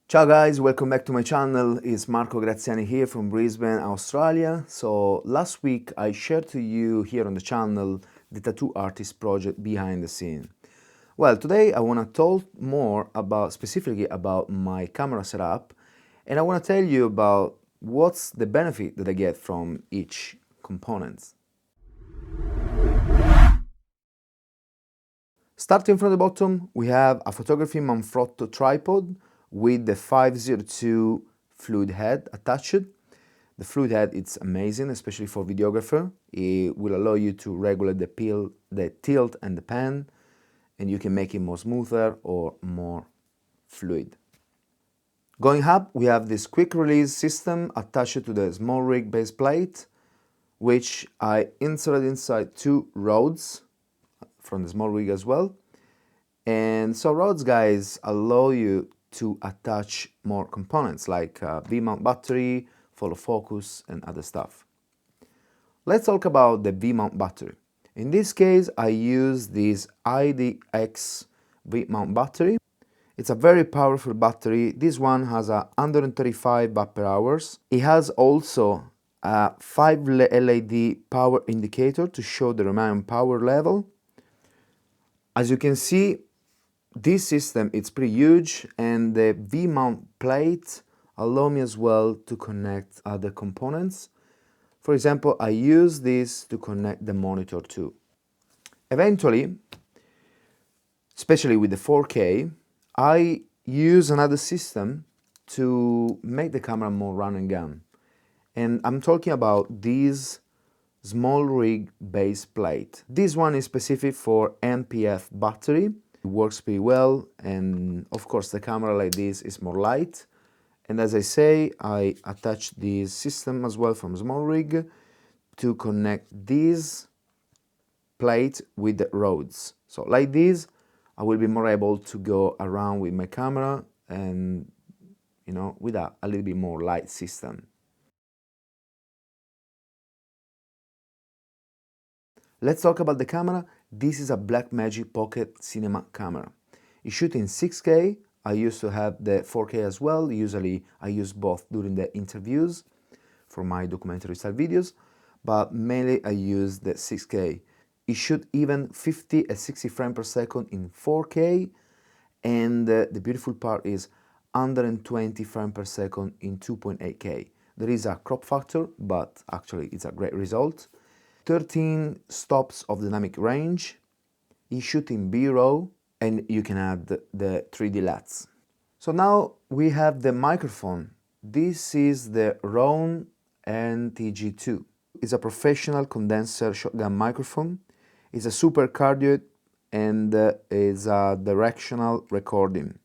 Ciao guys, welcome back to my channel. It's Marco Graziani here from Brisbane, Australia. So last week I shared to you here on the channel the tattoo artist project behind the scene. Well, today I want to talk more specifically about my camera setup, and I want to tell you about what's the benefit that I get from each component. Starting from the bottom, we have a photography Manfrotto tripod with the 502 fluid head attached. The fluid head is amazing, especially for videographer. It will allow you to regulate the tilt and the pan, and you can make it more smoother or more fluid. Going up, we have this quick release system attached to the small rig base plate, which I inserted inside two rods from the small rig as well. And so rods, guys, allow you to attach more components like VMount Battery, follow focus, and other stuff. Let's talk about the VMount Battery. In this case, I use this IDX VMount Battery. It's a very powerful battery. This one has a 135 watt per hours. It has also a 5 LED power indicator to show the remaining power level. As you can see, this system is pretty huge, and the V-mount plate allow me as well to connect other components. For example, I use this to connect the monitor too. Eventually, especially with the 4K, I use another system to make the camera more run and gun. And I'm talking about this small rig base plate. This one is specific for NPF battery. It works pretty well, and of course the camera like this is more light. And as I say, I attach this system as well from small rig to connect this plate with the rods. So like this, I will be more able to go around with my camera and, with a little bit more light system. Let's talk about the camera. This is a Blackmagic Pocket Cinema camera. It shoots in 6K. I used to have the 4K as well. Usually I use both during the interviews for my documentary style videos, but mainly I use the 6K. It shoots even 50 and 60 frames per second in 4K, and the beautiful part is 120 frames per second in 2.8K. There is a crop factor, but actually it's a great result. 13 stops of dynamic range. You shoot in B-roll, and you can add the 3D LUTs. So now we have the microphone. This is the Rode NTG2. It's a professional condenser shotgun microphone. It's a super cardioid and is a directional recording.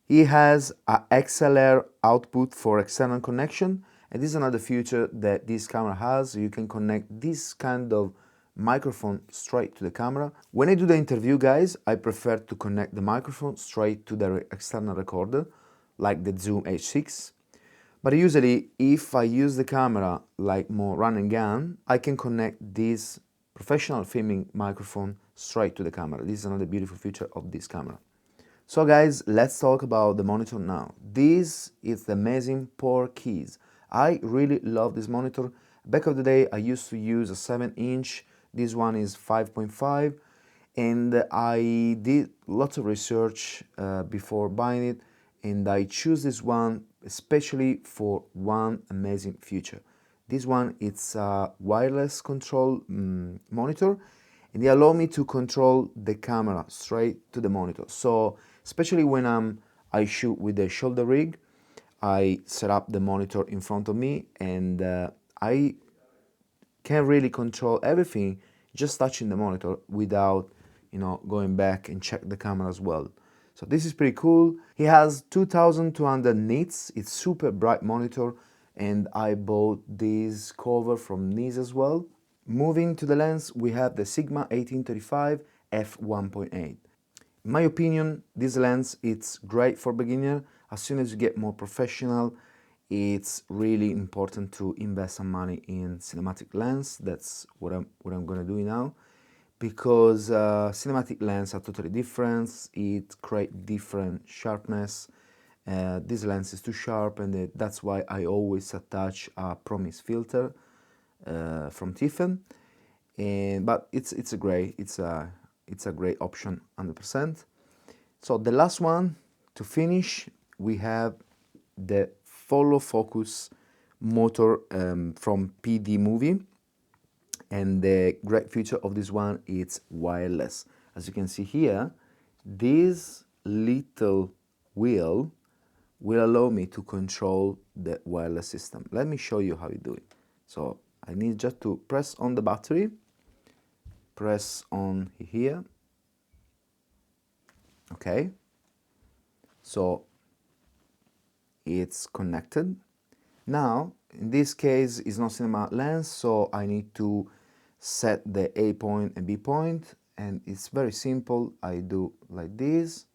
It has a XLR output for external connection, and this is another feature that this camera has. You can connect this kind of microphone straight to the camera. When I do the interview, guys, I prefer to connect the microphone straight to the external recorder, like the Zoom H6. But usually, if I use the camera like more run and gun, I can connect this professional filming microphone straight to the camera. This is another beautiful feature of this camera. So guys, let's talk about the monitor now. This is the amazing Power Keys. I really love this monitor. Back of the day, I used to use a 7-inch. This one is 5.5, and I did lots of research before buying it, and I choose this one especially for one amazing feature. This one, it's a wireless control monitor, and they allow me to control the camera straight to the monitor. So especially when I shoot with the shoulder rig, I set up the monitor in front of me, and I can really control everything just touching the monitor without going back and check the camera as well. So this is pretty cool. It has 2200 nits. It's super bright monitor, and I bought this cover from Nice as well. Moving to the lens, we have the Sigma 1835 f1.8. In my opinion, this lens, it's great for beginner. As soon as you get more professional, it's really important to invest some money in cinematic lens. That's what I'm gonna do now, because cinematic lens are totally different. It creates different sharpness, This lens is too sharp, and that's why I always attach a promise filter from Tiffen. But it's a great option, 100%. So the last one to finish, we have the follow focus motor from PD Movie, and the great feature of this one is wireless. As you can see here, this little wheel will allow me to control the wireless system. Let me show you how you do it. So I need just to press on the battery, press on here, okay, so it's connected. Now in this case it's not cinema lens, so I need to set the A point and B point, and it's very simple. I do like this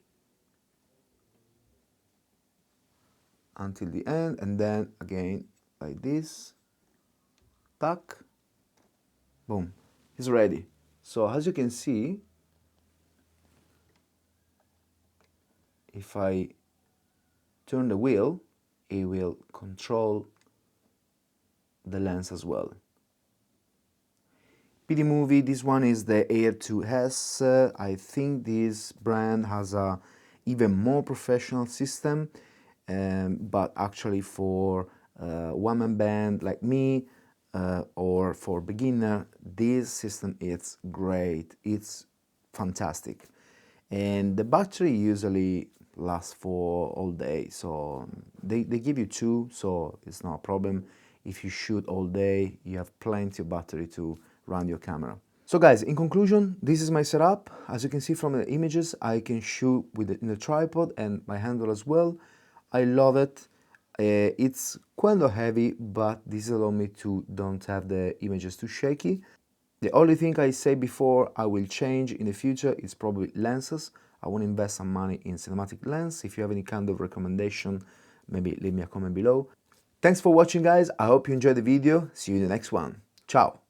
until the end, and then again like this, tack, boom, it's ready. So as you can see, if I turn the wheel, it will control the lens as well. PD Movie, this one is the Air 2S. I think this brand has a even more professional system, but actually for one-man band like me, or for beginner, this system is great. It's fantastic, and the battery usually lasts for all day, so they give you two, so it's not a problem. If you shoot all day, you have plenty of battery to run your camera. So guys, in conclusion, this is my setup. As you can see from the images, I can shoot with in the tripod and my handle as well. I love it. It's kind of heavy, but this allows me to don't have the images too shaky. The only thing I say before I will change in the future is probably lenses. I want to invest some money in cinematic lens. If you have any kind of recommendation, maybe leave me a comment below. Thanks for watching, guys. I hope you enjoyed the video. See you in the next one. Ciao.